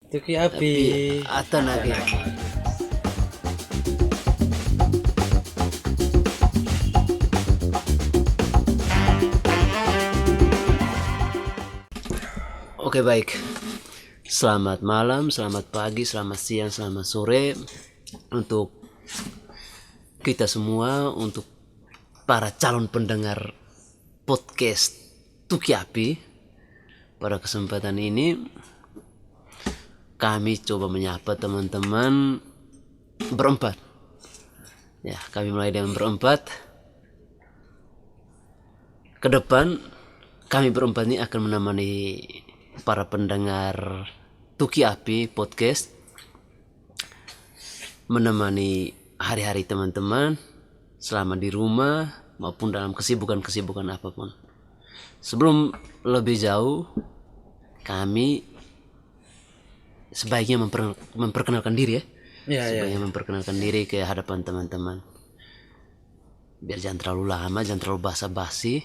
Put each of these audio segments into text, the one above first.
Tuki api. Atau nage. Oke, baik. Selamat malam, selamat pagi, selamat siang, selamat sore untuk kita semua, untuk para calon pendengar podcast Tuki Api. Pada kesempatan ini kami coba menyapa teman-teman berempat. Ya, kami mulai dengan berempat. Ke depan kami berempat ini akan menemani para pendengar Tuki Api podcast, menemani hari-hari teman-teman selama di rumah maupun dalam kesibukan-kesibukan apapun. Sebelum lebih jauh, kami sebaiknya memperkenalkan diri ya. Sebaiknya memperkenalkan diri ke hadapan teman-teman. Biar jangan terlalu lama, jangan terlalu basa-basi.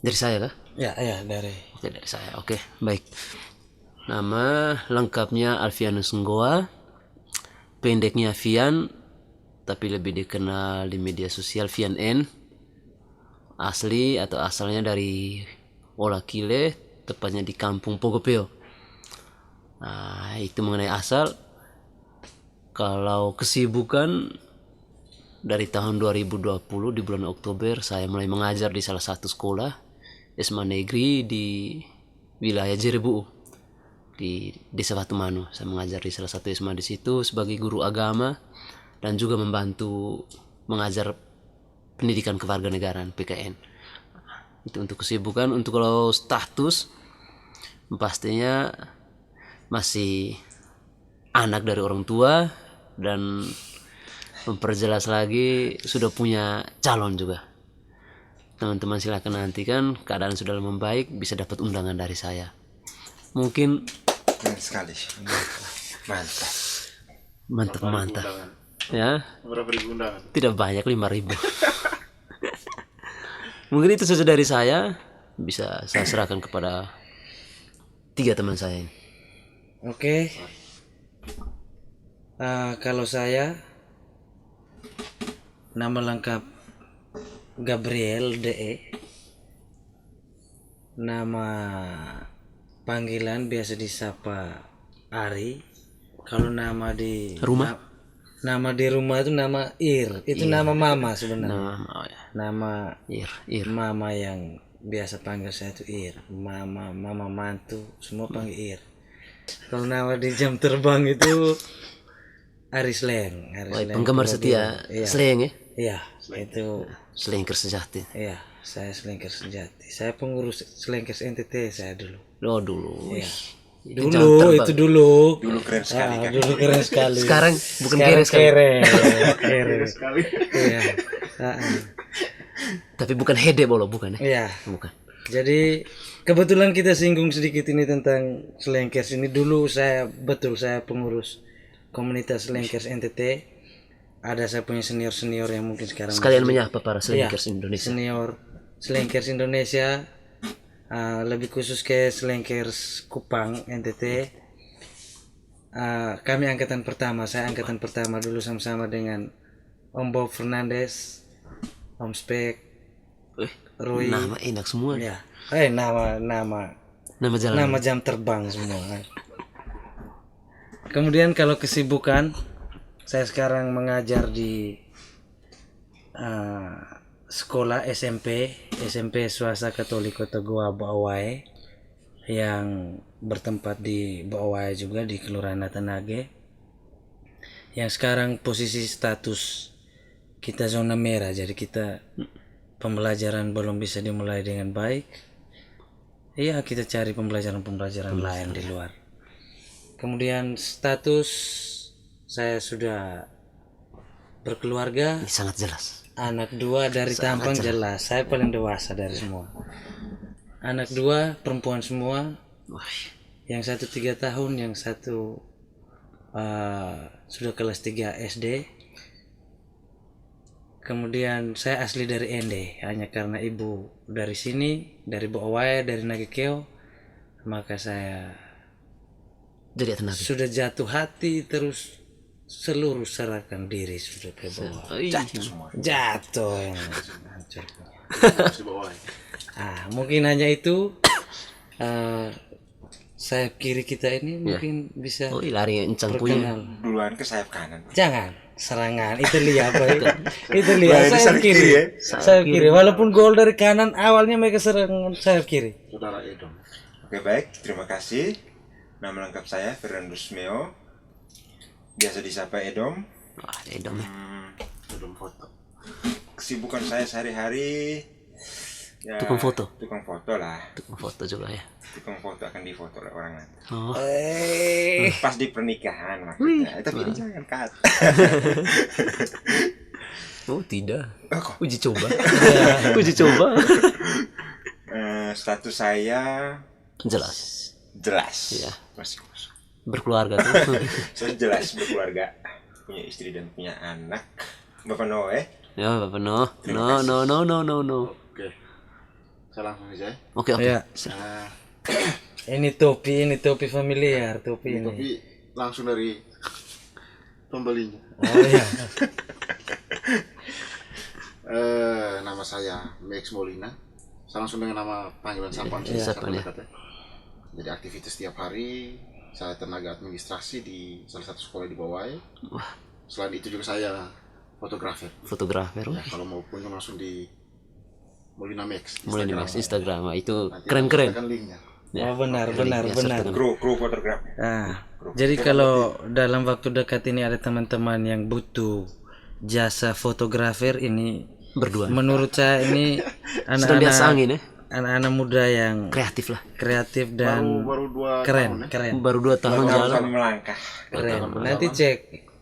Dari saya kah? Ya, dari. Oke, dari saya. Oke, baik. Nama lengkapnya Alfianus Nggoa. Pendeknya Vian, tapi lebih dikenal di media sosial Vian N. Asli atau asalnya dari Olakile, tepatnya di kampung Pogopeo. Nah, itu mengenai asal. Kalau kesibukan, dari tahun 2020 di bulan Oktober saya mulai mengajar di salah satu sekolah SMA Negeri di wilayah Jerebu di Desa Watumanu. Saya mengajar di salah satu SMA di situ sebagai guru agama dan juga membantu mengajar pendidikan kewarganegaraan PKN. Itu untuk kesibukan. Untuk kalau status, pastinya masih anak dari orang tua, dan memperjelas lagi sudah punya calon juga. Teman-teman silakan nantikan, keadaan sudah membaik, bisa dapat undangan dari saya. Mungkin sekali. mantap. Ya. Berapa ribu undangan? Tidak banyak, 5.000. Mungkin itu saja dari saya. Bisa saya serahkan kepada 3 teman saya ini. Oke. Kalau saya, nama lengkap Gabriel DE. Nama panggilan biasa disapa Ari. Kalau nama di Rumah? Nama di rumah itu nama Ir. Itu nama mama sebenarnya. Nama Ir. Mama yang biasa panggil saya itu Ir. Mama mantu semua panggil Ir. Kalau nama di jam terbang itu Ari Sleng. Penggemar setia Sleng ya? Iya, itu Selengker sejati. Iya, saya selengker sejati. Saya pengurus selengkers NTT saya dulu. Oh, dulu. Iya. Itu Dulu Keren sekali kan. Dulu keren sekali. Sekarang bukan keren sekali. Keren sekali. Iya. Tapi bukan hede bolo, bukan ya? Iya. Bukan. Jadi kebetulan kita singgung sedikit ini tentang selengkers ini. Dulu saya pengurus komunitas selengkers NTT. Ada saya punya senior yang mungkin sekarang sekalian menyapa para selengkers Indonesia. Senior selengkers Indonesia, lebih khusus ke selengkers Kupang NTT. Kami angkatan pertama. Saya angkatan pertama dulu sama-sama dengan Om Bob Fernandes, Om Spek, Roy. Nama enak semua. Ya. Nama jalan. Nama jam terbang semua. Kemudian kalau kesibukan, saya sekarang mengajar di sekolah SMP Swasta Katolik Kota Goa Bawai yang bertempat di Bawai juga di Kelurahan Natanage. Yang sekarang posisi status kita zona merah, jadi kita pembelajaran belum bisa dimulai dengan baik. Iya, kita cari pembelajaran lain di luar. Kemudian status saya sudah berkeluarga. Sangat jelas. Anak 2 dari tampang jelas. Saya paling dewasa dari semua. Anak 2 perempuan semua. Yang satu 3 tahun, yang satu sudah kelas 3 SD. Kemudian saya asli dari Ende, hanya karena ibu dari sini, dari Bawai, dari Nagekeo, maka saya jadi tenaga. sudah jatuh hati terus seluruh serahkan diri sudah ke bawah. Jatuh yang hancur. Mungkin hanya itu sayap kiri kita ini mungkin bisa Oh, lari encang punya. perkenal. Duluan ke sayap kanan. Jangan serangan itu lihat apa itu lihat Nah, ini sayap sayap kiri kiri ya? sayap kiri walaupun gol dari kanan awalnya mereka serangan sayap kiri. Saudara Edom. Oke baik, terima kasih. Nama lengkap saya Fernandus Meo. Biasa disapa Edom. Wah, Edom ya. Edom foto. Kesibukan saya sehari-hari ya, Tukang foto. Tukang foto lah. Tukang foto juga ya. Tukang foto akan difoto oleh orang nanti. Oh, Pas di pernikahan maksudnya. Tapi ini jangan cut. oh tidak. Oh, kok? Uji coba. Uji coba. Status saya Jelas. jelas. Iya. Masih kosong. Berkeluarga tuh. Saya jelas berkeluarga, punya istri dan punya anak. Bapak Noe. Ya, Bapak no. No. Oke. Saya langsung aja ya. Oke. Ya, Nah, ini topi familiar topi ini. tapi langsung dari pembelinya. Oh iya. Nama saya Max Molina. Saya langsung dengan nama panggilan sapaan Iya, saya sapaan, ya. terdekat ya. Jadi aktivitas setiap hari. Saya tenaga administrasi di salah satu sekolah di Bawai. Wah, Selain itu juga saya fotografer. fotografer. Ya, kalau mau kunjung langsung di Molina Max. Mulai di Instagram. Instagram. Itu Nanti keren-keren. akan linknya. Ya. Oh benar. Kru fotografer. Jadi kalau dalam waktu dekat ini ada teman-teman yang butuh jasa fotografer ini, Berdua. menurut saya ini Sedang di atas anak-anak angin ya. anak-anak muda yang Kreatif lah. kreatif dan Baru 2 keren, tahun ya. keren, Baru 2 tahun jalan. Kami melangkah. keren. Nanti cek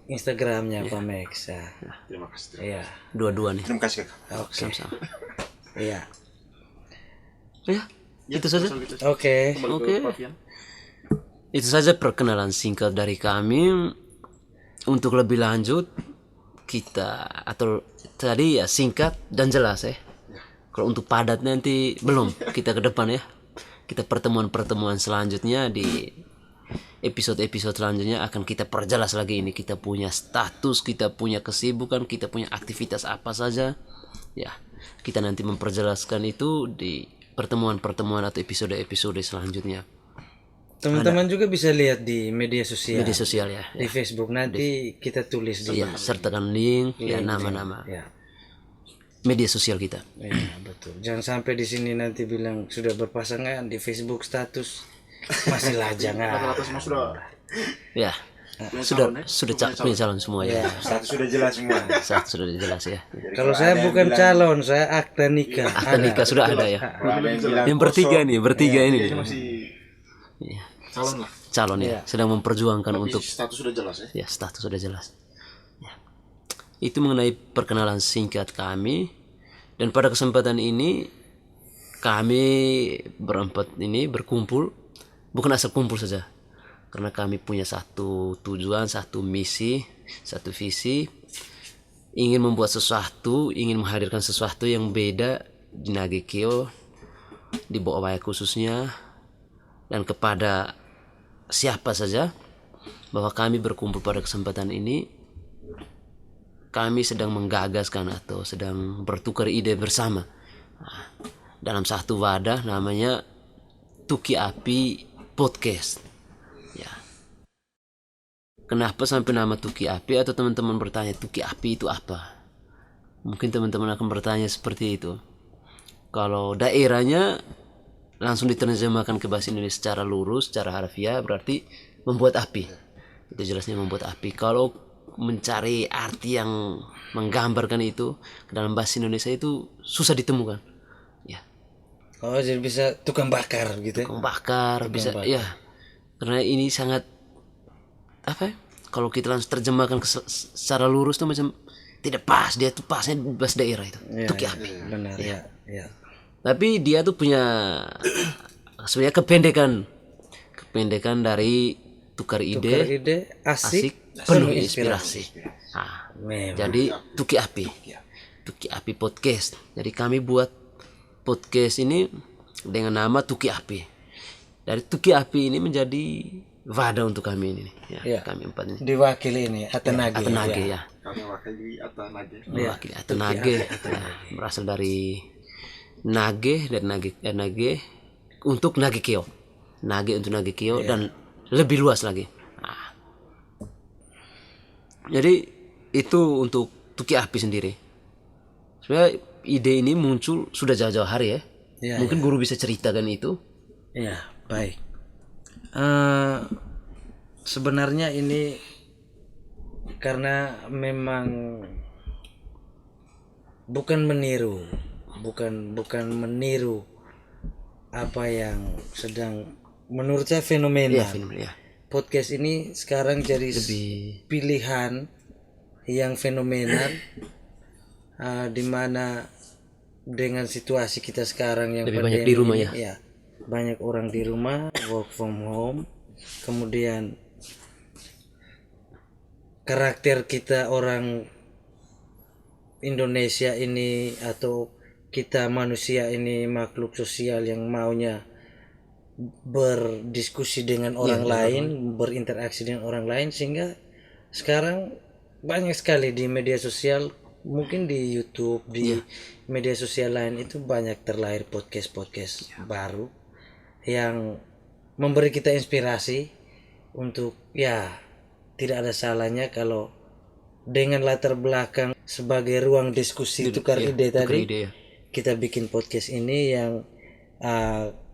Instagramnya Pak Max. Ya. Terima kasih. Iya, Dua-dua nih. Terima kasih kakak. oke, Sama-sama. iya, Ya, itu saja. oke. Oke. Itu saja perkenalan singkat dari kami. Untuk lebih lanjut kita atau tadi ya singkat dan jelas ya. Kalau untuk padat nanti belum, kita ke depan ya. Kita pertemuan-pertemuan selanjutnya di episode-episode selanjutnya akan kita perjelas lagi ini. Kita punya status, kita punya kesibukan, kita punya aktivitas apa saja. Ya, kita nanti memperjelaskan itu di pertemuan-pertemuan atau episode-episode selanjutnya. Teman-teman juga bisa lihat di media sosial. Media sosial ya. Di Facebook nanti kita tulis di Ya, sertakan link ya nama-nama ya. media sosial kita. Iya, betul. Jangan sampai di sini nanti bilang sudah berpasangan di Facebook status masih lajang. Rata-rata semua sudah Ya, sudah punya calon semua ya. Status sudah jelas semua. Saat sudah jelas ya. Jadi Kalau kalau saya ada yang bukan bilang- calon, saya akta nikah. Akta nikah sudah ada ya. kalau ada yang bilang Yang bertiga kosong, nih, bertiga ini. Ini masih Iya, calon lah. calon ya, sedang memperjuangkan Tapi untuk status sudah jelas ya. ya status sudah jelas. Ya. Itu mengenai perkenalan singkat kami. Dan pada kesempatan ini kami berempat ini berkumpul, bukan asal kumpul saja, karena kami punya satu tujuan, satu misi, satu visi, ingin membuat sesuatu, ingin menghadirkan sesuatu yang beda di Nagekeo, di Bawai khususnya, dan kepada siapa saja, bahwa kami berkumpul pada kesempatan ini. Kami sedang menggagaskan atau sedang bertukar ide bersama dalam satu wadah namanya Tuki Api Podcast. Ya. Kenapa sampai nama Tuki Api? Atau teman-teman bertanya Tuki Api itu apa? Mungkin teman-teman akan bertanya seperti itu. Kalau daerahnya langsung diterjemahkan ke bahasa Indonesia secara lurus, secara harfiah berarti membuat api. Itu jelasnya membuat api. Kalau mencari arti yang menggambarkan itu ke dalam bahasa Indonesia itu susah ditemukan. Ya, Oh, jadi bisa tukang bakar gitu ya. tukang bakar bisa bakar. ya. Karena ini sangat apa ya? Kalau kita langsung terjemahkan secara lurus tuh macam tidak pas, dia tuh pasnya bahasa daerah itu. Iya, Tuki iya, Api. benar ya, ya. Tapi dia tuh punya sebenarnya kependekan dari tukar Tukar ide, ide asik, penuh inspirasi. Nah, Memang. jadi Tuki Api Podcast. Jadi kami buat podcast ini dengan nama Tuki Api. Dari Tuki Api ini menjadi wadah untuk kami ini. Ya, Iya. kami 4 ini. Diwakili ini Atanage. Atanage ya. Kami wakili Atanage. Mewakili Atanage. Ya, berasal dari Nage dan Nage untuk Nagekeo. Nage untuk Nagekeo dan lebih luas lagi. Nah. Jadi itu untuk Tuki Api sendiri. Sebenarnya ide ini muncul sudah jauh-jauh hari ya. Iya, Mungkin guru bisa ceritakan itu. Ya, baik. Sebenarnya ini karena memang bukan meniru apa yang sedang menurut saya fenomena. Iya, film ya. Podcast ini sekarang jadi pilihan yang fenomenal, di mana dengan situasi kita sekarang yang Lebih banyak pandemi di rumah ini, ya. banyak orang di rumah, work from home, kemudian karakter kita orang Indonesia ini atau kita manusia ini makhluk sosial yang maunya berdiskusi dengan orang lain, berinteraksi dengan orang lain, sehingga sekarang banyak sekali di media sosial, mungkin di YouTube, di media sosial lain itu banyak terlahir podcast baru yang memberi kita inspirasi untuk tidak ada salahnya kalau dengan latar belakang sebagai ruang diskusi tukar ide tadi, ide, ya. kita bikin podcast ini yang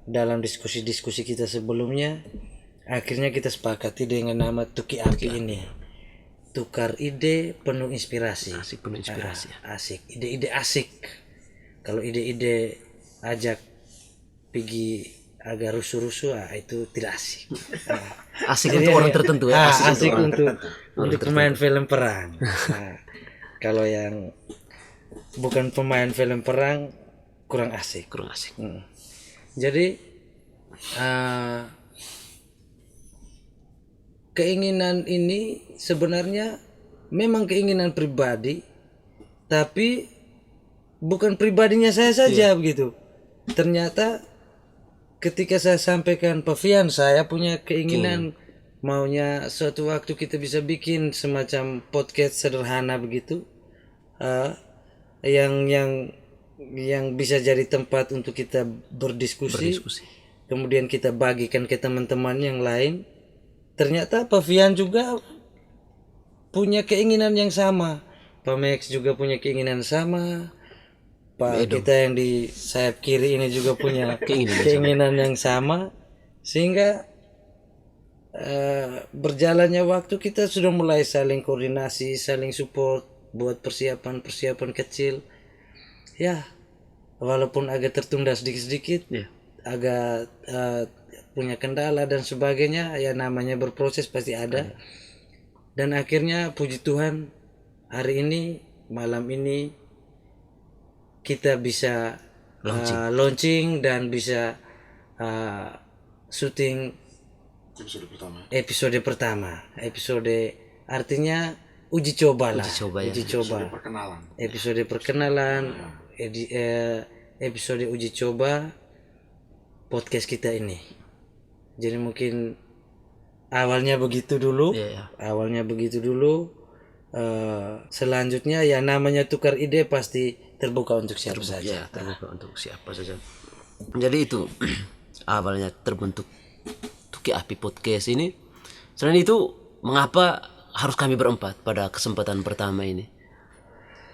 dalam diskusi-diskusi kita sebelumnya akhirnya kita sepakati dengan nama Tuki Api ini, tukar ide penuh inspirasi. Asik, penuh inspirasi. Asik, ide-ide asik. Kalau ide-ide ajak pergi agak rusuh-rusuh, itu tidak asik. Asik untuk orang tertentu ya. Asik untuk pemain film perang. Kalau yang bukan pemain film perang kurang asik. Jadi keinginan ini sebenarnya memang keinginan pribadi, tapi bukan pribadinya saya saja begitu. Ternyata ketika saya sampaikan Pavian, saya punya keinginan maunya suatu waktu kita bisa bikin semacam podcast sederhana begitu, yang bisa jadi tempat untuk kita berdiskusi. Kemudian kita bagikan ke teman-teman yang lain. Ternyata Pavian juga punya keinginan yang sama, Pak Max juga punya keinginan sama, Pak kita yang di sayap kiri ini juga punya keinginan yang sama, sehingga berjalannya waktu kita sudah mulai saling koordinasi, saling support buat persiapan kecil. Ya, walaupun agak tertunda sedikit-sedikit, agak punya kendala dan sebagainya, ya namanya berproses pasti ada. Dan akhirnya puji Tuhan hari ini, malam ini kita bisa launching dan bisa syuting episode pertama. Episode artinya uji coba lah. Episode perkenalan, episode uji coba podcast kita ini. Jadi mungkin awalnya begitu dulu. Selanjutnya ya namanya tukar ide pasti terbuka untuk siapa saja. Terbuka untuk siapa saja. Jadi itu awalnya terbentuk Tuki Api Podcast ini. Selain itu, mengapa harus kami berempat pada kesempatan pertama ini?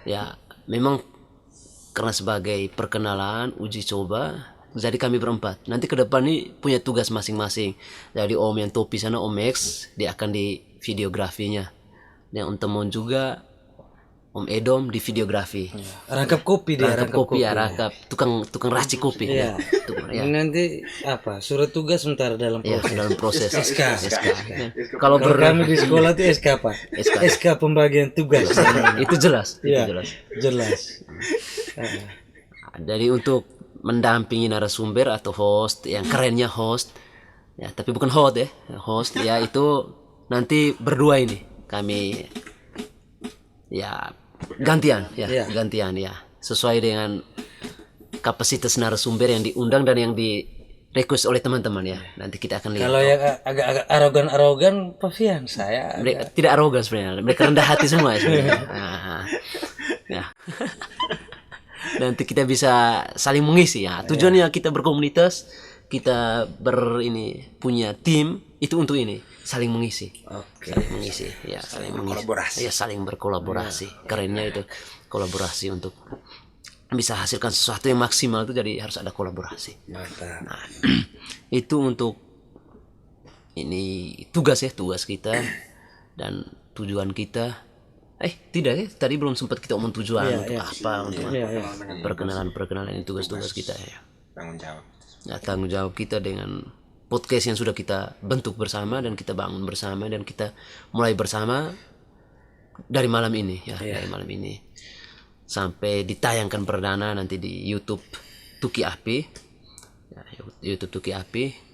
Ya, memang karena sebagai perkenalan, uji coba, jadi kami berempat. Nanti ke depan ini punya tugas masing-masing. Jadi Om yang topi sana, Om X, dia akan di videografinya. Yang Om Temon juga, Om Edom di videografi. Rangkap kopi dia, rangkap tukang racik kopi. Iya. Nanti surat tugas sebentar dalam proses. Dalam proses. SK. Kalau kami di sekolah itu SK apa? SK pembagian tugas. Itu jelas. Jelas. Jadi untuk mendampingi narasumber atau host, yang kerennya host, ya tapi bukan host ya itu nanti berdua ini kami gantian sesuai dengan kapasitas narasumber yang diundang dan yang request oleh teman-teman ya. Nanti kita akan lihat. Kalau yang agak-agak arogan Pavian, saya Mereka tidak arogan sebenarnya, mereka rendah hati semua sebenarnya. Ya. Nanti kita bisa saling mengisi ya. Tujuannya kita berkomunitas, kita punya tim itu untuk ini, saling mengisi. Oke. Saling mengisi, ya saling berkolaborasi. Ya saling berkolaborasi. Kerennya itu kolaborasi untuk bisa hasilkan sesuatu yang maksimal itu jadi harus ada kolaborasi. Mantap. Nah, itu untuk ini tugas kita dan tujuan kita. Tidak ya, tadi belum sempat kita omong tujuan untuk apa, untuk perkenalan ini tugas-tugas kita ya. Tanggung jawab. Ya, tanggung jawab kita dengan podcast yang sudah kita bentuk bersama dan kita bangun bersama dan kita mulai bersama dari malam ini ya, dari malam ini sampai ditayangkan perdana nanti di YouTube Tuki Api. Ya, YouTube Tuki Api.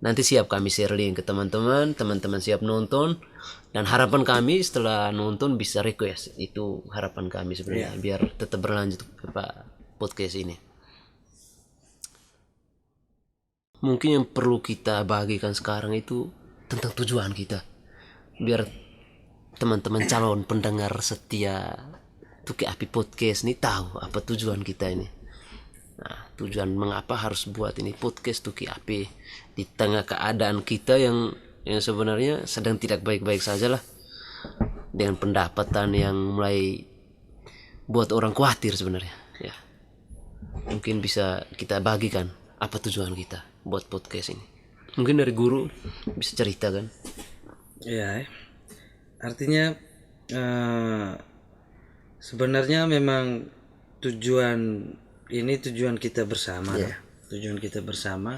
Nanti siap kami share link ke teman-teman siap nonton, dan harapan kami setelah nonton bisa request. Itu harapan kami sebenarnya biar tetap berlanjut podcast ini. Mungkin yang perlu kita bagikan sekarang itu tentang tujuan kita, biar teman-teman calon pendengar setia Tuki Api Podcast ini tahu apa tujuan kita ini. Nah, tujuan mengapa harus buat ini podcast Tuki Api di tengah keadaan kita yang sebenarnya sedang tidak baik-baik saja lah, dengan pendapatan yang mulai buat orang khawatir sebenarnya ya. Mungkin bisa kita bagikan apa tujuan kita buat podcast ini. Mungkin dari guru bisa cerita kan. Ya, artinya sebenarnya memang tujuan kita bersama ya. Tujuan kita bersama,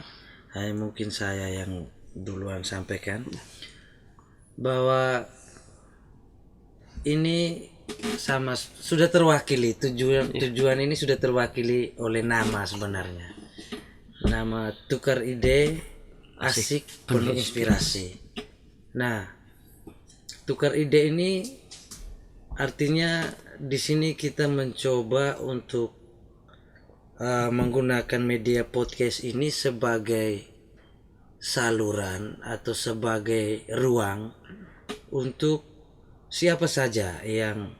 hanya mungkin saya yang duluan sampaikan bahwa ini sudah terwakili, tujuan ini sudah terwakili oleh nama sebenarnya. Nama Tukar Ide Asik Penuh Inspirasi. Nah, Tukar Ide ini artinya di sini kita mencoba untuk menggunakan media podcast ini sebagai saluran atau sebagai ruang untuk siapa saja yang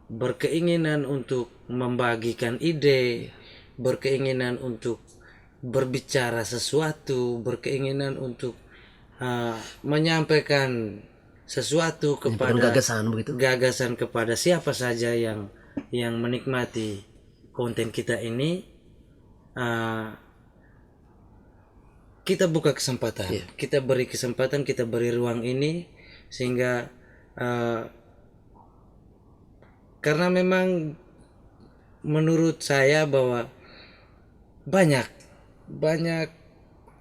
berkeinginan untuk membagikan ide, berkeinginan untuk berbicara sesuatu, berkeinginan untuk menyampaikan sesuatu kepada gagasan kepada siapa saja yang menikmati konten kita ini, kita buka kesempatan, kita beri kesempatan, kita beri ruang ini sehingga karena memang menurut saya bahwa banyak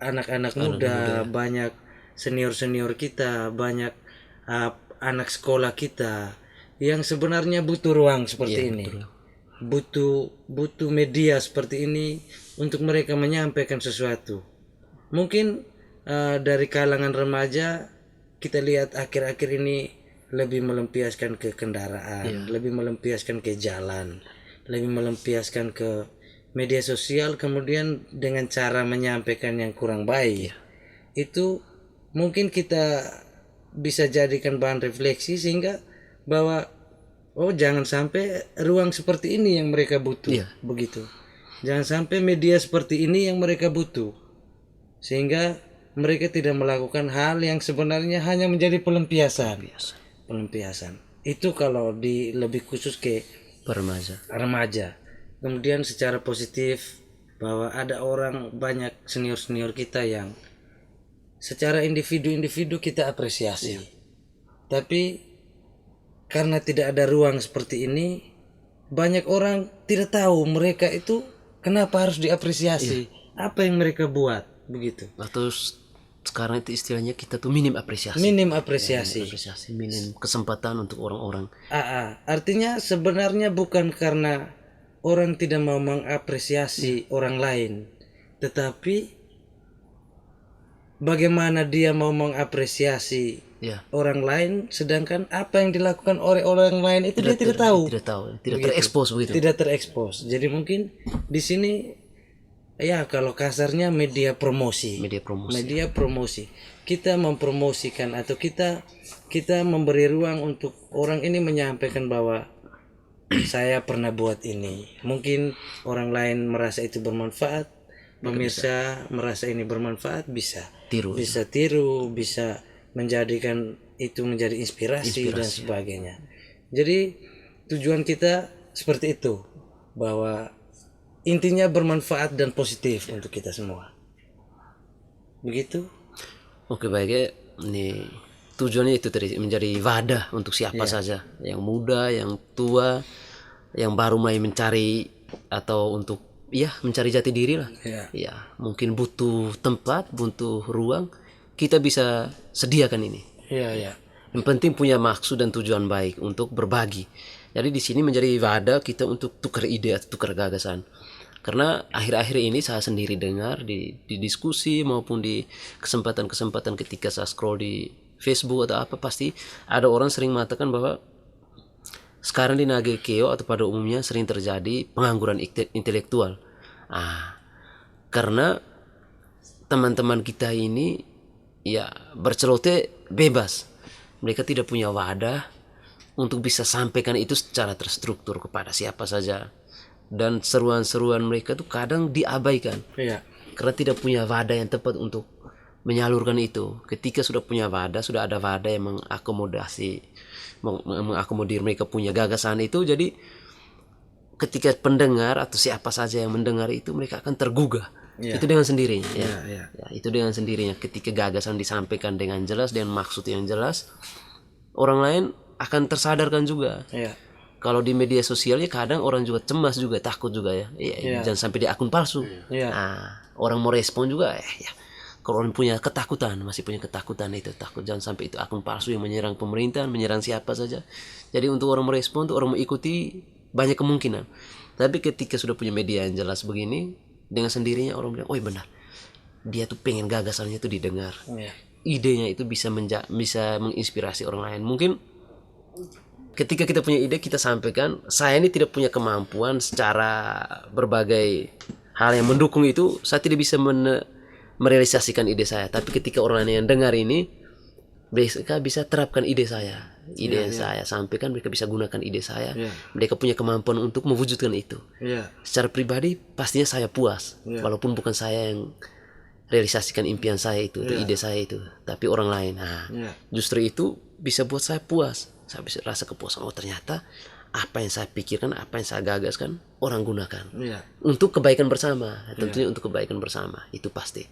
anak-anak muda, banyak senior kita, banyak anak sekolah kita yang sebenarnya butuh ruang seperti ini. Butuh media seperti ini untuk mereka menyampaikan sesuatu. Mungkin dari kalangan remaja kita lihat akhir-akhir ini lebih melampiaskan ke kendaraan, lebih melampiaskan ke jalan, lebih melampiaskan ke media sosial, kemudian dengan cara menyampaikan yang kurang baik. Itu mungkin kita bisa jadikan bahan refleksi sehingga bahwa jangan sampai ruang seperti ini yang mereka butuh, begitu. Jangan sampai media seperti ini yang mereka butuh, sehingga mereka tidak melakukan hal yang sebenarnya hanya menjadi pelampiasan. Itu kalau lebih khusus ke remaja. Kemudian secara positif bahwa ada orang banyak senior kita yang secara individu kita apresiasi, tapi karena tidak ada ruang seperti ini, banyak orang tidak tahu mereka itu kenapa harus diapresiasi, apa yang mereka buat, begitu. Atau sekarang itu istilahnya kita tuh minim apresiasi. Minim kesempatan untuk orang-orang. Artinya sebenarnya bukan karena orang tidak mau mengapresiasi orang lain, tetapi bagaimana dia mau mengapresiasi orang lain, sedangkan apa yang dilakukan oleh orang lain itu dia tidak tahu. Tidak terekspos begitu. Tidak terekspos. Jadi mungkin di sini ya kalau kasarnya media promosi. Media promosi. Media promosi. Kita mempromosikan atau kita memberi ruang untuk orang ini menyampaikan bahwa saya pernah buat ini. Mungkin orang lain merasa itu bermanfaat, pemirsa merasa ini bermanfaat, bisa Tiru. bisa tiru, bisa menjadikan itu menjadi inspirasi dan sebagainya. Jadi tujuan kita seperti itu, bahwa intinya bermanfaat dan positif untuk kita semua. Begitu. Oke, baik ya. Ini tujuannya itu tadi, menjadi wadah untuk siapa saja, yang muda, yang tua, yang baru mulai mencari atau untuk mencari jati diri lah. Ya, mungkin butuh tempat, butuh ruang, kita bisa sediakan ini. Iya. Yang penting punya maksud dan tujuan baik untuk berbagi. Jadi di sini menjadi wadah kita untuk tukar ide atau tukar gagasan. Karena akhir-akhir ini saya sendiri dengar di diskusi maupun di kesempatan-kesempatan ketika saya scroll di Facebook atau apa, pasti ada orang sering mengatakan bahwa sekarang di Nagekeo atau pada umumnya sering terjadi pengangguran intelektual. Karena teman-teman kita ini berceloteh bebas. Mereka tidak punya wadah untuk bisa sampaikan itu secara terstruktur kepada siapa saja. Dan seruan-seruan mereka tuh kadang diabaikan. Karena tidak punya wadah yang tepat untuk menyalurkan itu. Ketika sudah punya wadah, sudah ada wadah yang mengakomodir mereka punya gagasan itu, jadi ketika pendengar atau siapa saja yang mendengar itu, mereka akan tergugah. Itu dengan sendirinya. Itu dengan sendirinya. Ketika gagasan disampaikan dengan jelas, dengan maksud yang jelas, orang lain akan tersadarkan juga. Kalau di media sosialnya kadang orang juga cemas juga, takut juga ya. Jangan sampai di akun palsu. Orang mau respon juga kalau orang punya ketakutan, masih punya ketakutan itu, takut jangan sampai itu akun palsu yang menyerang pemerintahan, menyerang siapa saja. Jadi untuk orang merespon, untuk orang mengikuti banyak kemungkinan. Tapi ketika sudah punya media yang jelas begini, dengan sendirinya orang bilang, oh benar, dia tuh pengen gagasannya itu didengar. Idenya itu bisa menginspirasi orang lain. Mungkin ketika kita punya ide, kita sampaikan. Saya ini tidak punya kemampuan secara berbagai hal yang mendukung itu, saya tidak bisa merealisasikan ide saya. Tapi ketika orang lain yang dengar ini, mereka bisa terapkan ide saya. Ide yang saya sampaikan, mereka bisa gunakan ide saya. Mereka punya kemampuan untuk mewujudkan itu. Secara pribadi pastinya saya puas, walaupun bukan saya yang realisasikan impian saya itu, ide saya itu, tapi orang lain. Justru itu bisa buat saya puas. Saya bisa rasa kepuasan. Oh ternyata apa yang saya pikirkan, apa yang saya gagaskan, orang gunakan untuk kebaikan bersama. Tentunya untuk kebaikan bersama, itu pasti.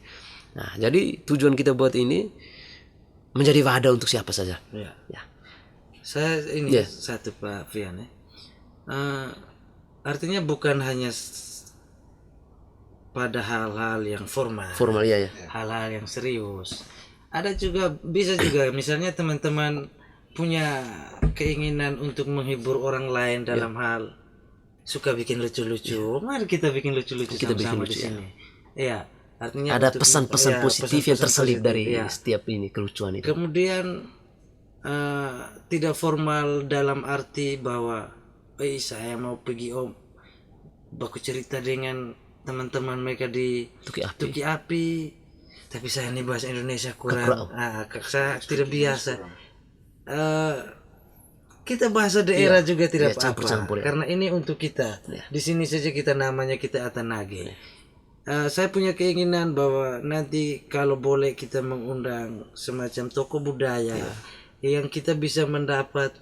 Nah, jadi tujuan kita buat ini menjadi wadah untuk siapa saja. Saya ini satu Pak Fian artinya bukan hanya pada hal-hal yang formal, hal-hal yang serius. Ada juga, bisa juga misalnya teman-teman punya keinginan untuk menghibur orang lain dalam hal suka bikin lucu-lucu. Mari kita bikin lucu-lucu sama-sama di sini. Artinya ada pesan-pesan positif yang terselip dari setiap ini kelucuan itu. Kemudian tidak formal dalam arti bahwa saya mau pergi baku cerita dengan teman-teman mereka di Tuki Api, tapi saya ini bahasa Indonesia kurang, saya tidak biasa. Kita bahasa daerah juga tidak apa-apa, karena ini untuk kita. Di sini saja kita namanya kita Atanage. Saya punya keinginan bahwa nanti kalau boleh kita mengundang semacam tokoh budaya yang kita bisa mendapat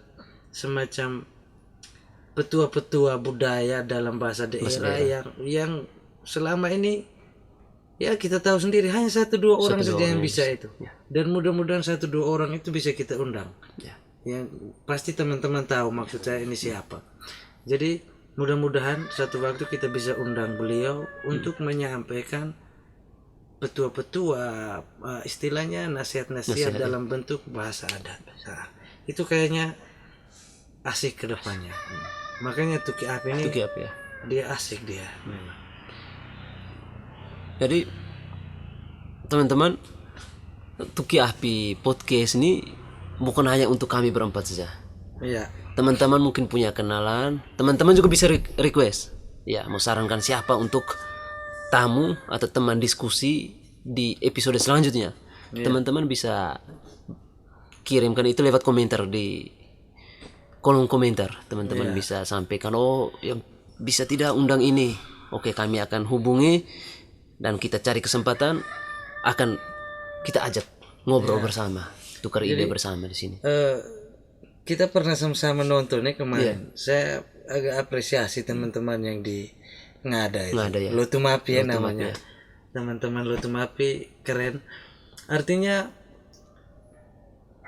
semacam petua-petua budaya dalam bahasa daerah yang selama ini kita tahu sendiri hanya 1-2 orang saja yang bisa itu. Dan mudah-mudahan 1-2 orang itu bisa kita undang. Yang pasti teman-teman tahu maksud saya ini siapa. Jadi mudah-mudahan satu waktu kita bisa undang beliau untuk menyampaikan petua-petua, istilahnya nasihat-nasihat dalam bentuk bahasa adat. Itu kayaknya asik ke depannya. Makanya Tuki Api ini dia asik dia. Jadi teman-teman, Tuki Api podcast ini bukan hanya untuk kami berempat saja. Teman-teman mungkin punya kenalan, teman-teman juga bisa request. Mau sarankan siapa untuk tamu atau teman diskusi di episode selanjutnya. Teman-teman bisa kirimkan itu lewat komentar di kolom komentar. Teman-teman bisa sampaikan, oh yang bisa tidak undang ini. Oke, kami akan hubungi dan kita cari kesempatan, akan kita ajak ngobrol bersama, tukar ide bersama di sini. Kita pernah sama-sama nonton kemarin. Saya agak apresiasi teman-teman yang di Ngada itu. Ngada, ya. Lotumapi Lotumapi, namanya. ya. Teman-teman Lotumapi keren. Artinya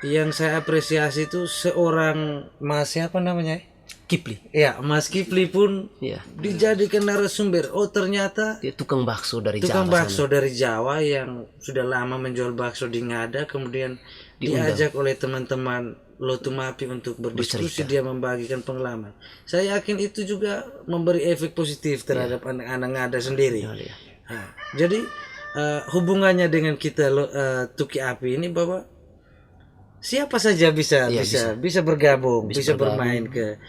yang saya apresiasi itu seorang Mas siapa namanya? Kipli. Ya, Mas Kipli pun Ya. dijadikan narasumber. Oh, ternyata Dia tukang bakso dari tukang Jawa bakso dari Jawa yang sudah lama menjual bakso di Ngada, kemudian diajak oleh teman-teman Lotumapi untuk berdiskusi, dia membagikan pengalaman. Saya yakin itu juga memberi efek positif terhadap anak-anak Ngada sendiri. Ya. Nah, jadi hubungannya dengan kita Tuki Api ini bahwa siapa saja bisa bergabung, bisa bermain ke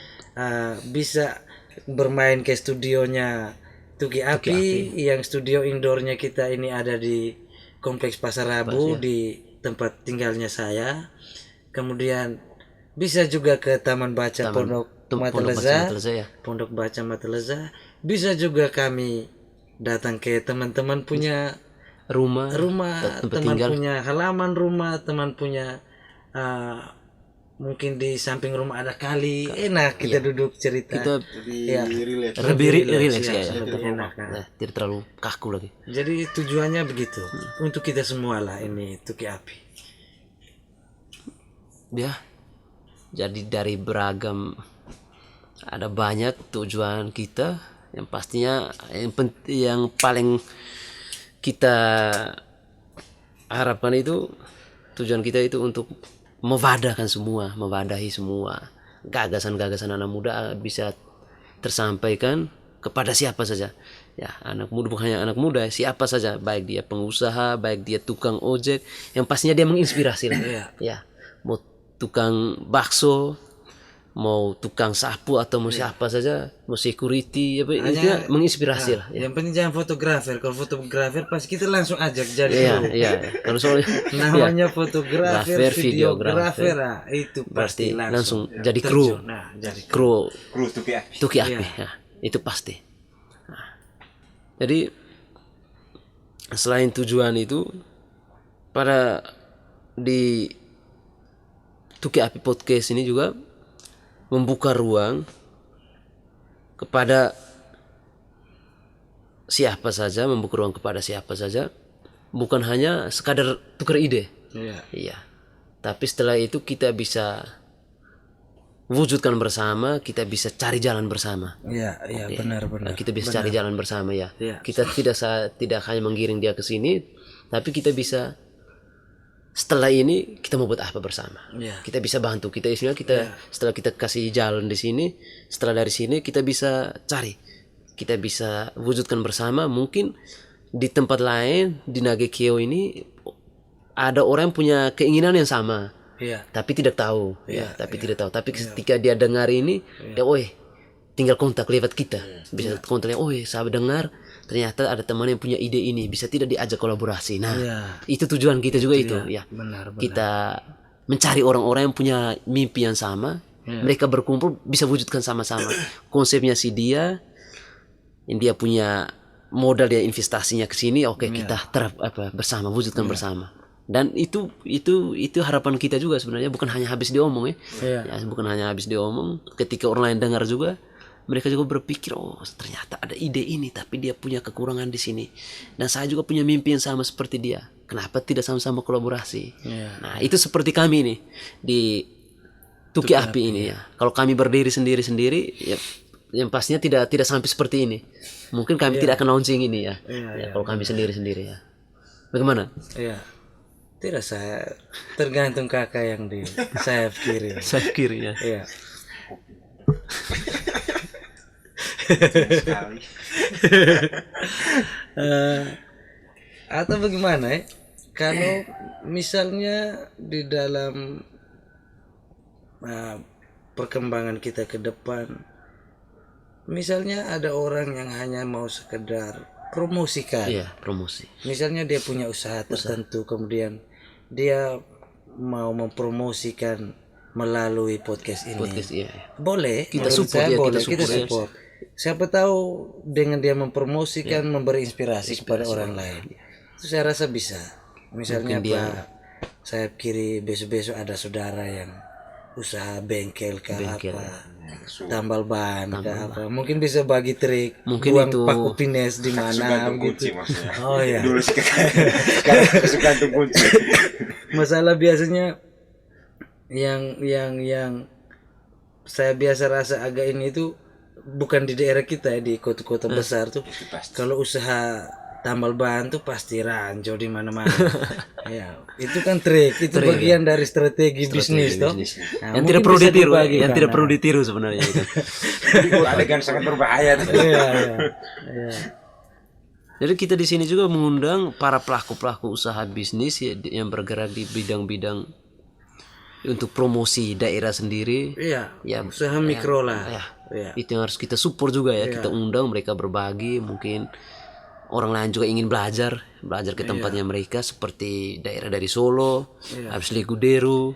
bisa bermain ke studionya Tuki Api, yang studio indoornya kita ini ada di Kompleks Pasar Rabu di tempat tinggalnya saya. Kemudian bisa juga ke Taman Baca Pondok Mateleza, ya. Pondok Baca Mateleza. Bisa juga kami datang ke teman-teman punya Rumah, tempat teman tinggal. punya halaman rumah, teman punya mungkin di samping rumah ada kali, enak kita duduk cerita. Kita Lebih relax. lebih relax ya. lebih enak. Nah, tidak terlalu kaku lagi. Jadi tujuannya begitu untuk kita semua lah ini Tuki Api. Ya, jadi dari beragam, ada banyak tujuan kita. Yang pastinya yang paling kita harapkan itu, tujuan kita itu untuk mewadahi semua gagasan-gagasan anak muda bisa tersampaikan kepada siapa saja. Ya, anak muda, bukan hanya anak muda, siapa saja, baik dia pengusaha, baik dia tukang ojek, yang pastinya dia menginspirasi lah. Ya, mau tukang bakso, mau tukang sapu atau mau siapa saja, mau security, intinya menginspirasi lah. Yang penting jangan fotografer. Kalau fotografer pasti kita langsung ajak jadi Iya. Kalau soalnya namanya fotografer, Grafer, videografer, itu pasti langsung jadi kru. Nah, jadi Kru Kru Tuki Api. Tuki Api, ya, itu pasti. Nah, jadi selain tujuan itu, pada di Tuki Api Podcast ini juga membuka ruang kepada siapa saja, bukan hanya sekadar tukar ide. Iya. Tapi setelah itu kita bisa wujudkan bersama, kita bisa cari jalan bersama. Iya, benar. Kita bisa cari jalan bersama, ya. Iya. Kita tidak hanya menggiring dia ke sini, tapi kita bisa, setelah ini kita mau buat apa bersama. Kita bisa bantu, setelah kita kasih jalan di sini, setelah dari sini kita bisa cari, kita bisa wujudkan bersama. Mungkin di tempat lain di Nagekeo ini ada orang yang punya keinginan yang sama, tapi tidak tahu. Tapi ketika dia dengar ini, dia tinggal kontak lewat kita, bisa kontaknya, saya dengar ternyata ada teman yang punya ide ini, bisa tidak diajak kolaborasi. Nah, itu tujuan kita juga itu, ya. Benar. Kita mencari orang-orang yang punya mimpi yang sama, mereka berkumpul bisa wujudkan sama-sama. Konsepnya dia, yang dia punya modal, dia investasinya ke sini, kita bersama, wujudkan bersama. Dan itu harapan kita juga sebenarnya, bukan hanya habis diomong, ya. Bukan hanya habis diomong, ketika orang lain dengar juga, mereka juga berpikir, ternyata ada ide ini, tapi dia punya kekurangan di sini. Dan saya juga punya mimpi yang sama seperti dia. Kenapa tidak sama-sama kolaborasi? Nah, itu seperti kami nih di Tuki Api ini, ya. Kalau kami berdiri sendiri-sendiri, ya, yang pastinya tidak sampai seperti ini. Mungkin kami tidak akan launching ini, ya. Kalau kami sendiri-sendiri, ya. Bagaimana? Tidak, saya tergantung kakak yang di sayap kiri. Sayap kiri, ya. Sekali. Atau bagaimana ya? Kalau misalnya di dalam perkembangan kita ke depan, misalnya ada orang yang hanya mau sekedar promosikan. Iya, promosi. Misalnya dia punya usaha tertentu, kemudian dia mau mempromosikan melalui podcast ini. Podcast iya. Boleh, Kita menurut support saya ya, boleh, kita kita support ya. support. Siapa tahu dengan dia mempromosikan, memberi inspirasi kepada orang lain. Itu saya rasa bisa. Misalnya Mungkin dia- Pak, saya kiri besok-besok ada saudara yang usaha bengkel ke apa, tambal ban ke apa, mungkin bisa bagi trik, Mungkin buang itu- paku pines di mana Gantung kunci gitu. maksudnya. Oh ya. Dulu sih sekarang suka gantung kunci. Masalah biasanya yang saya biasa rasa agak ini itu bukan di daerah kita ya, di kota-kota besar tuh. Itu pasti. Kalau usaha tambal ban tuh pasti ranjau di mana-mana. Ya, itu kan trik, itu bagian dari strategi bisnis toh. Nah, Yang mungkin tidak perlu bisa ditiru, dibagi yang kan. tidak perlu ditiru sebenarnya itu. Jadi kalau adegan sangat berbahaya tuh. Iya, iya. Iya. Jadi kita di sini juga mengundang para pelaku-pelaku usaha bisnis ya, yang bergerak di bidang-bidang untuk promosi daerah sendiri. Iya, Ya, usaha mikro lah. Ya, Iya. itu yang harus kita support juga ya. Kita undang mereka berbagi, mungkin orang lain juga ingin belajar ke tempatnya mereka seperti daerah dari Solo, habis Leguderu.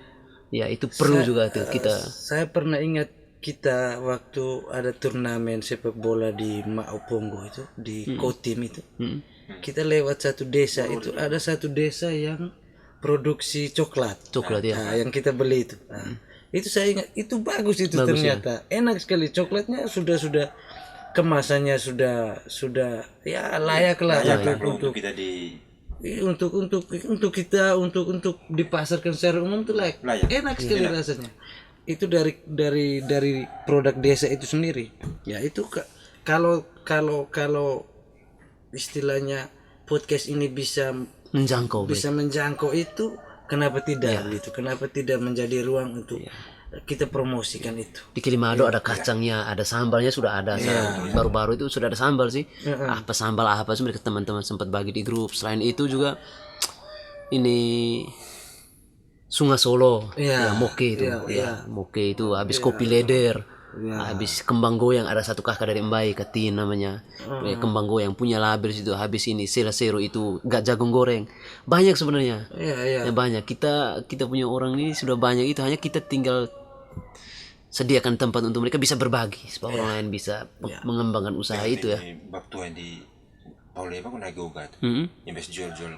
Ya, itu perlu juga tuh kita. Saya pernah ingat kita waktu ada turnamen sepak bola di Mauponggo itu, di Kotim itu. Kita lewat satu desa itu, ada satu desa yang produksi coklat. Coklat ya. Nah, yang kita beli itu. Nah, itu saya ingat, itu bagus itu ternyata. Enak sekali coklatnya, sudah kemasannya sudah ya layak lah Untuk kita di untuk kita untuk dipasarkan secara umum tuh layak. Enak sekali rasanya. Itu dari produk desa itu sendiri. Ya itu kalau istilahnya podcast ini bisa Menjangkau. menjangkau itu, kenapa tidak gitu? Kenapa tidak menjadi ruang untuk kita promosikan itu? Di Kilimado ada kacangnya, ada sambalnya sudah ada. Baru-baru itu sudah ada sambal sih. Apa sambal apa sih mereka teman-teman sempat bagi di grup. Selain itu juga ini Sungai Solo, ya Moke itu. Ya, Moke itu habis kopi leder. Habis kembang goyang ada satu kakak dari Mbai Katin namanya. Ya, kembang goyang punya label situ. Habis ini Selasero itu gak jagung goreng. Banyak sebenarnya. Iya. Ya, banyak. Kita punya orang ini sudah banyak, itu hanya kita tinggal sediakan tempat untuk mereka bisa berbagi supaya orang lain bisa mengembangkan usaha itu ya. bab tuh yang di Pauleva aku nagoga tuh. Yang biasa jual-jual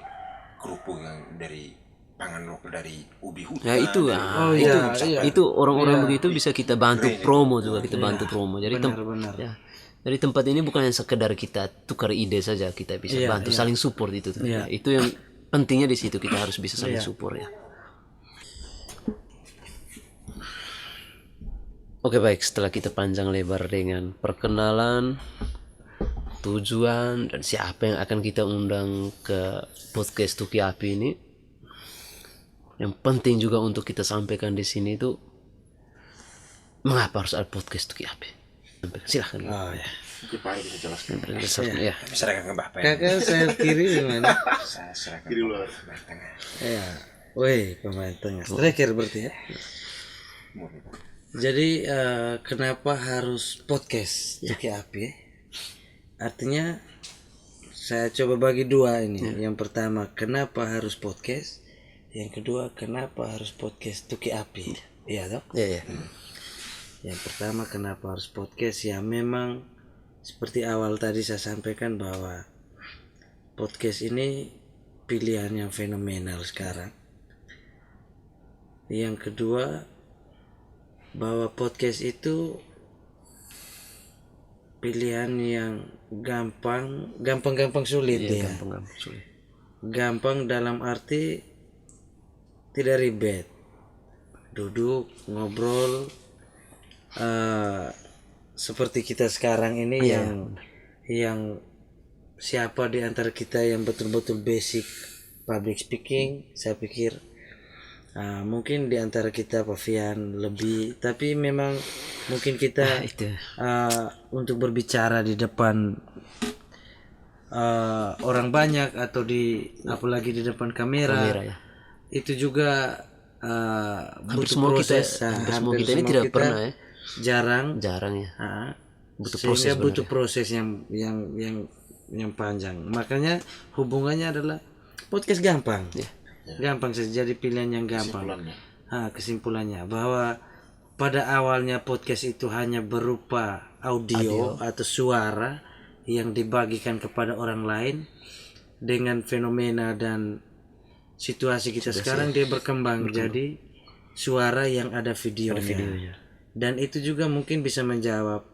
kerupuk yang dari pangan lokal dari ubi hutan. Ya itu itu orang-orang begitu bisa kita bantu promo juga, kita bantu promo. Jadi ya. Jadi tempat ini bukan yang sekedar kita tukar ide saja, kita bisa bantu saling support itu tuh. Ya, itu yang pentingnya di situ, kita harus bisa saling support ya. Oke baik, setelah kita panjang lebar dengan perkenalan, tujuan dan siapa yang akan kita undang ke podcast Tuki Api ini, yang penting juga untuk kita sampaikan di sini itu mengapa harus ada podcast Tuki Api. Silahkan. Oh ya. Mungkin Pak Ari bisa jelaskan. Ya. Serahkan ke Mbak Pen. Kakak saya kiri gimana? Saya serahkan Kiri luar. Mbak Tengah. Ya. Woi, pemain tengah. Striker berarti ya. Jadi kenapa harus podcast Tuki Api? Artinya saya coba bagi dua ini. Yang pertama, kenapa harus podcast? Yang kedua, kenapa harus podcast Tuki Api? Iya toh? Ya. Yang pertama, kenapa harus podcast? Ya memang seperti awal tadi saya sampaikan bahwa podcast ini pilihan yang fenomenal sekarang. Yang kedua, bahwa podcast itu pilihan yang gampang sulit ya. Gampang sulit. Gampang dalam arti tidak ribet. Duduk ngobrol seperti kita sekarang ini yang siapa di antara kita yang betul-betul basic public speaking, saya pikir mungkin di antara kita Pavian lebih, tapi memang mungkin kita Itu. untuk berbicara di depan orang banyak atau apalagi di depan kamera, Ya. itu juga Hampir butuh semua proses. hampir semua kita ini tidak pernah ya. Jarang Jarang ya. butuh proses butuh proses yang yang panjang. Makanya hubungannya adalah podcast gampang. Gampang saja, jadi pilihan yang gampang. Kesimpulannya bahwa pada awalnya podcast itu hanya berupa audio atau suara yang dibagikan kepada orang lain. Dengan fenomena dan situasi kita sekarang dia berkembang jadi suara yang ada videonya. Dan itu juga mungkin bisa menjawab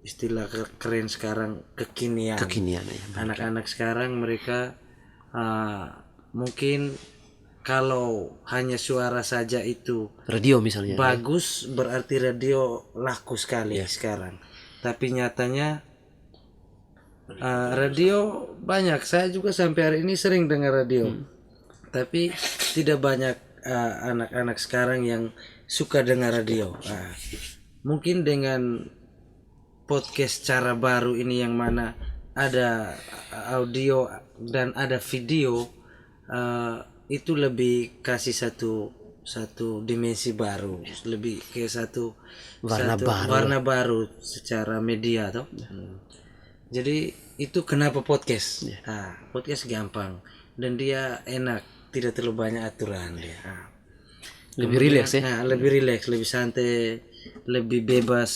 istilah keren sekarang kekinian ya. Anak-anak sekarang mereka mungkin kalau hanya suara saja itu radio misalnya bagus, berarti radio laku sekali sekarang. Tapi nyatanya radio banyak. Saya juga sampai hari ini sering dengar radio. Tapi tidak banyak anak-anak sekarang yang suka dengar radio. Mungkin dengan podcast cara baru ini yang mana ada audio dan ada video, itu lebih kasih satu dimensi baru, lebih kayak satu warna baru secara media toh. Jadi itu kenapa podcast. Podcast gampang dan dia enak, tidak terlalu banyak aturan dia. Lebih rileks ya. Lebih rileks, lebih santai, lebih bebas,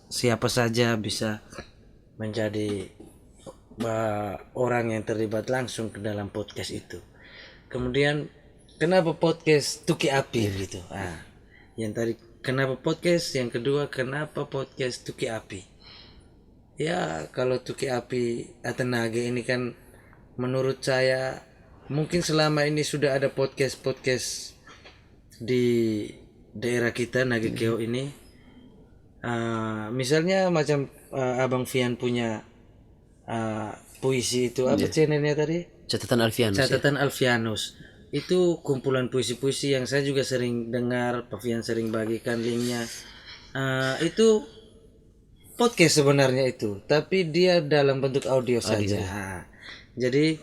siapa saja bisa menjadi orang yang terlibat langsung ke dalam podcast itu. Kemudian kenapa podcast Tuki Api gitu. Yang tadi kenapa podcast, yang kedua kenapa podcast Tuki Api. Ya kalau Tuki Api Atenage ini kan menurut saya mungkin selama ini sudah ada podcast di daerah kita Nagekeo ini. Misalnya macam Abang Fian punya puisi itu apa channelnya tadi? Catatan Alfianus. Itu kumpulan puisi-puisi yang saya juga sering dengar, Pak Fian sering bagikan linknya. Itu podcast sebenarnya itu, tapi dia dalam bentuk audio saja. Jadi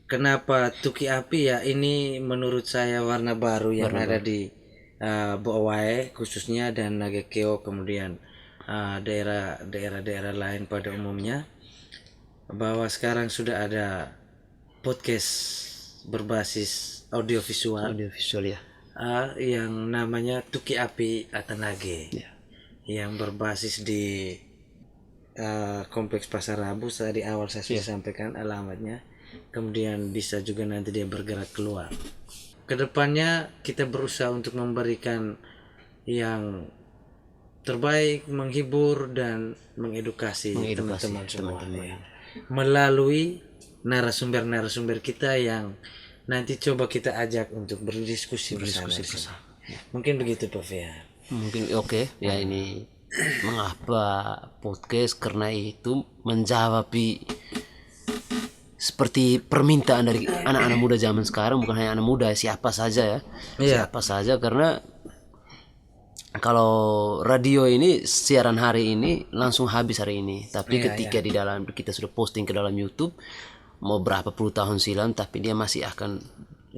kenapa Tuki Api ya, ini menurut saya warna baru yang ada di Boawae khususnya dan Nagekeo, kemudian daerah-daerah lain pada umumnya, bahwa sekarang sudah ada podcast berbasis audiovisual ya. Yang namanya Tuki Api Atenage yang berbasis di Kompleks Pasar Rabu. Tadi awal saya sudah sampaikan alamatnya. Kemudian bisa juga nanti dia bergerak keluar. Kedepannya kita berusaha untuk memberikan yang terbaik, menghibur dan mengedukasi teman-teman semua. Melalui narasumber-narasumber kita yang nanti coba kita ajak untuk berdiskusi bersama. Mungkin begitu Pak Fian. Mungkin oke. Ya ini mengapa podcast, karena itu menjawab seperti permintaan dari anak-anak muda zaman sekarang. Bukan hanya anak muda, siapa saja ya. Siapa saja, karena kalau radio ini siaran hari ini langsung habis hari ini, tapi ketika di dalam kita sudah posting ke dalam YouTube mau berapa puluh tahun silam, tapi dia masih akan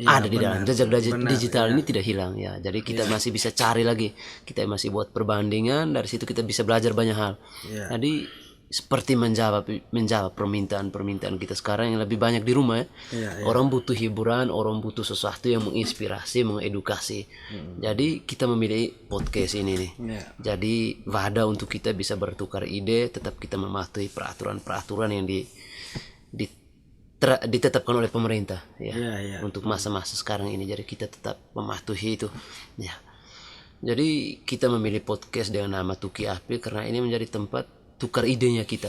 ada di dalam jejak digital ini tidak hilang ya. Jadi kita masih bisa cari lagi, kita masih buat perbandingan, dari situ kita bisa belajar banyak hal. Jadi seperti menjawab permintaan kita sekarang yang lebih banyak di rumah ya. Orang butuh hiburan, orang butuh sesuatu yang menginspirasi, mengedukasi. Jadi kita memilih podcast ini nih. Jadi wadah untuk kita bisa bertukar ide, tetap kita mematuhi peraturan-peraturan yang ditetapkan oleh pemerintah untuk masa-masa sekarang ini. Jadi kita tetap mematuhi itu ya. Jadi kita memilih podcast dengan nama Tuki Api karena ini menjadi tempat tukar idenya kita,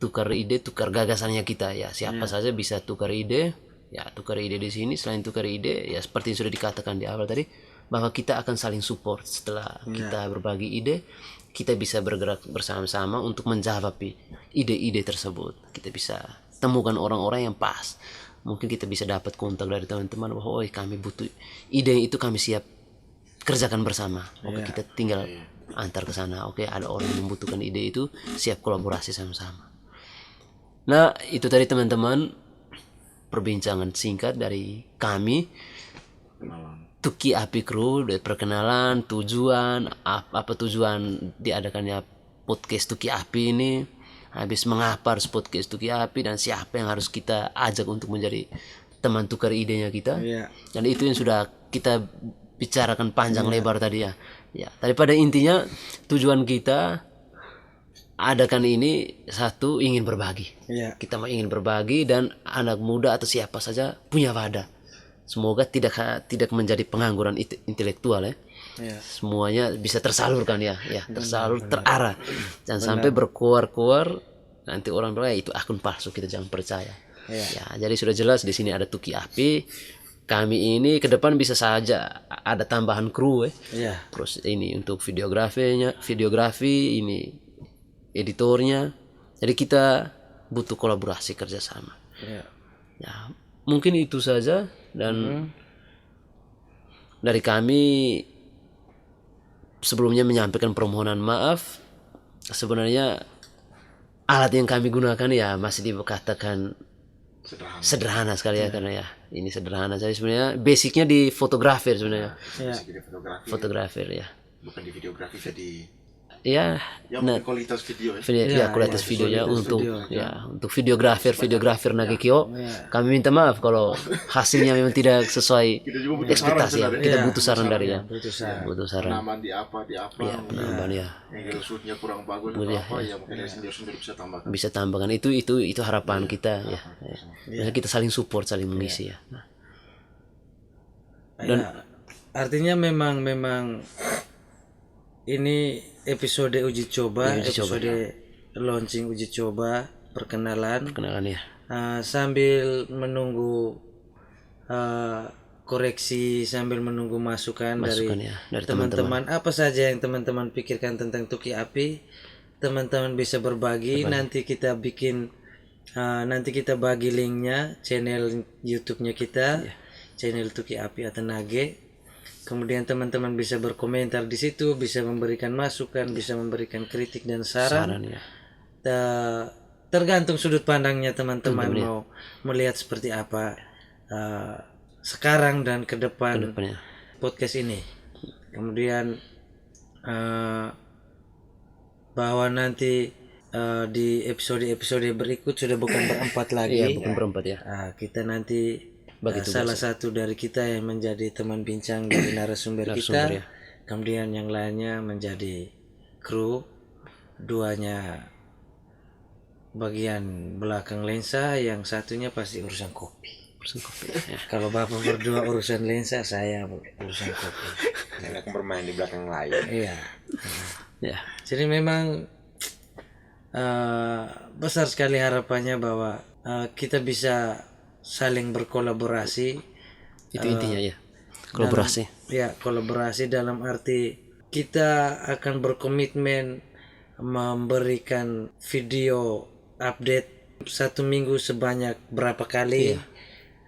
tukar ide, tukar gagasannya kita ya. Siapa saja bisa tukar ide ya, tukar ide di sini. Selain tukar ide ya, seperti yang sudah dikatakan di awal tadi, bahwa kita akan saling support. Setelah kita berbagi ide, kita bisa bergerak bersama-sama untuk menjawab ide-ide tersebut. Kita bisa temukan orang-orang yang pas. Mungkin kita bisa dapat kontak dari teman-teman bahwa kami butuh ide itu, kami siap kerjakan bersama. Oke, kita tinggal antar ke sana. Oke, ada orang yang membutuhkan ide itu, siap kolaborasi sama-sama. Nah, itu tadi teman-teman perbincangan singkat dari kami Tuki Api Crew, perkenalan, tujuan, apa tujuan diadakannya podcast Tuki Api ini, habis mengapa harus podcast Tuki Api dan siapa yang harus kita ajak untuk menjadi teman tukar idenya kita. Iya. Dan itu yang sudah kita bicarakan panjang lebar tadi ya. Ya, tapi pada intinya tujuan kita adakan ini satu, ingin berbagi. Iya. Kita ingin berbagi dan anak muda atau siapa saja punya wadah. Semoga tidak menjadi pengangguran intelektual ya. Iya. Semuanya bisa tersalurkan ya, tersalur, terarah. Jangan sampai berkuar-kuar nanti orang bilang itu akun palsu, kita jangan percaya. Iya. Ya, jadi sudah jelas di sini ada Tuki Api. Kami ini ke depan bisa saja ada tambahan kru Iya. Terus ini untuk videografi ini editornya. Jadi kita butuh kolaborasi kerjasama. Iya. Ya, mungkin itu saja dan dari kami sebelumnya menyampaikan permohonan maaf. Sebenarnya alat yang kami gunakan ya masih dikatakan sederhana sekali ya, karena ya ini sederhana. Jadi sebenarnya basicnya di fotografer sebenarnya. Jadi Fotografer ya. bukan di videografi, jadi Ya, mungkin kualitas video ya. kualitas videonya untuk video. untuk videografer Nagekyo. Kami minta maaf kalau hasilnya memang tidak sesuai Kita juga butuh ekspektasi ya. saran Kita butuh saran dari ya. Butuh saran. Penamaan di apa Ya, penambahan ya. yang shootnya kurang bagus atau apa ya mungkin dari sendiri bisa tambahkan. Bisa tambahkan itu harapan kita ya. Ya, kita saling support, saling mengisi ya. Nah, Ya, artinya memang ini episode uji coba, episode launching uji coba, perkenalan. kenalan ya. Sambil menunggu koreksi, sambil menunggu masukan dari ya, dari teman-teman. Apa saja yang teman-teman pikirkan tentang Tuki Api, teman-teman bisa berbagi. Nanti kita bikin, nanti kita bagi linknya, channel YouTube-nya kita, channel Tuki Api atau Nage. Kemudian teman-teman bisa berkomentar di situ, bisa memberikan masukan, bisa memberikan kritik dan saran. Ya. Tergantung sudut pandangnya teman-teman mau melihat seperti apa sekarang dan ke depan Kedepannya. podcast ini. Kemudian bahwa nanti di episode berikut sudah bukan berempat lagi. Iya, bukan berempat ya. Kita nanti salah satu dari kita yang menjadi teman bincang dari narasumber kita, ya. kemudian yang lainnya menjadi kru, duanya bagian belakang lensa, yang satunya pasti urusan kopi. Ya. Kalau bapak berdua urusan lensa, saya urusan kopi. Dan aku bermain di belakang lain. Iya. Ya. Jadi memang besar sekali harapannya bahwa kita bisa saling berkolaborasi. Itu intinya ya. Kolaborasi. Kolaborasi dalam arti kita akan berkomitmen memberikan video update 1 minggu sebanyak berapa kali.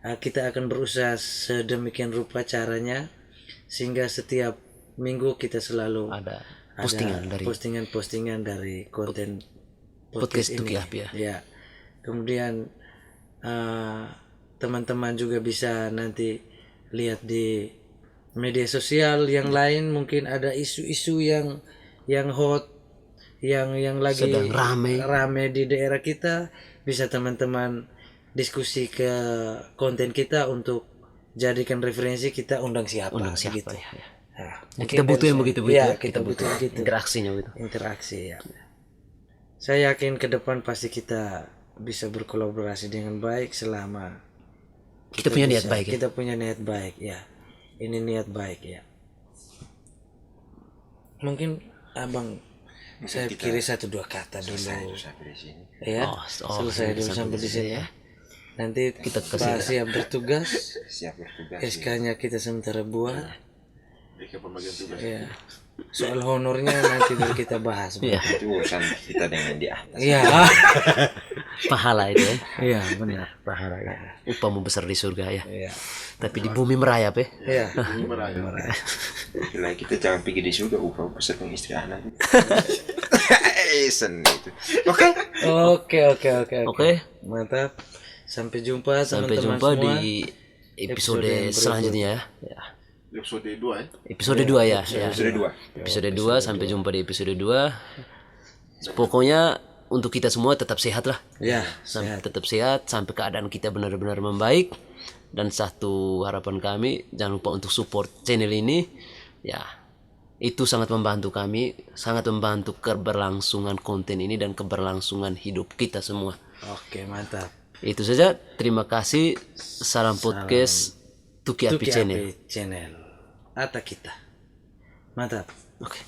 Kita akan berusaha sedemikian rupa caranya sehingga setiap minggu kita selalu Ada postingan dari konten podcast ini. Tuki Api ya. Ya. Kemudian teman-teman juga bisa nanti lihat di media sosial yang lain, mungkin ada isu-isu yang hot, yang lagi Sedang rame di daerah kita, bisa teman-teman diskusi ke konten kita untuk jadikan referensi, kita undang siapa gitu. Ya. Nah, Kita butuh yang begitu. Ya, kita butuh begitu. Interaksinya begitu. Interaksi ya. Saya yakin ke depan pasti kita bisa berkolaborasi dengan baik selama Kita punya niat baik ya. Kita punya niat baik ya. Ini niat baik ya. Mungkin abang saya kiri 1-2 kata dulu. Sampai di sini. Ya. Selesai dulu sampai di sini ya. Nanti kita siap bertugas. Siap bertugas. SK-nya kita sementara buat. Mereka pembagian tugas. Ya. Soal honornya nanti baru kita bahas. Iya. Itu urusan kita dengan dia. Iya. Pahala itu ya. Iya, benar. Pahala ya. Upamu besar di surga ya. Iya. Tapi di bumi merayap ya. Iya. Bila kita jangan pergi di surga, besar dengan istri anak. Sen itu. Oke. Mantap. Sampai jumpa Sampai teman-teman jumpa semua. di episode selanjutnya ya. Episode 2 ya. Episode 2 ya. Episode 2. Episode 2, sampai jumpa di episode 2. Pokoknya untuk kita semua tetap sehat lah. Ya, Tetap sehat sampai keadaan kita benar-benar membaik. Dan satu harapan kami, jangan lupa untuk support channel ini. Ya, itu sangat membantu kami, sangat membantu keberlangsungan konten ini dan keberlangsungan hidup kita semua. Oke, mantap. Itu saja. Terima kasih. Salam podcast Tuki Api Channel. Channel. Ata kita. Mantap. Oke.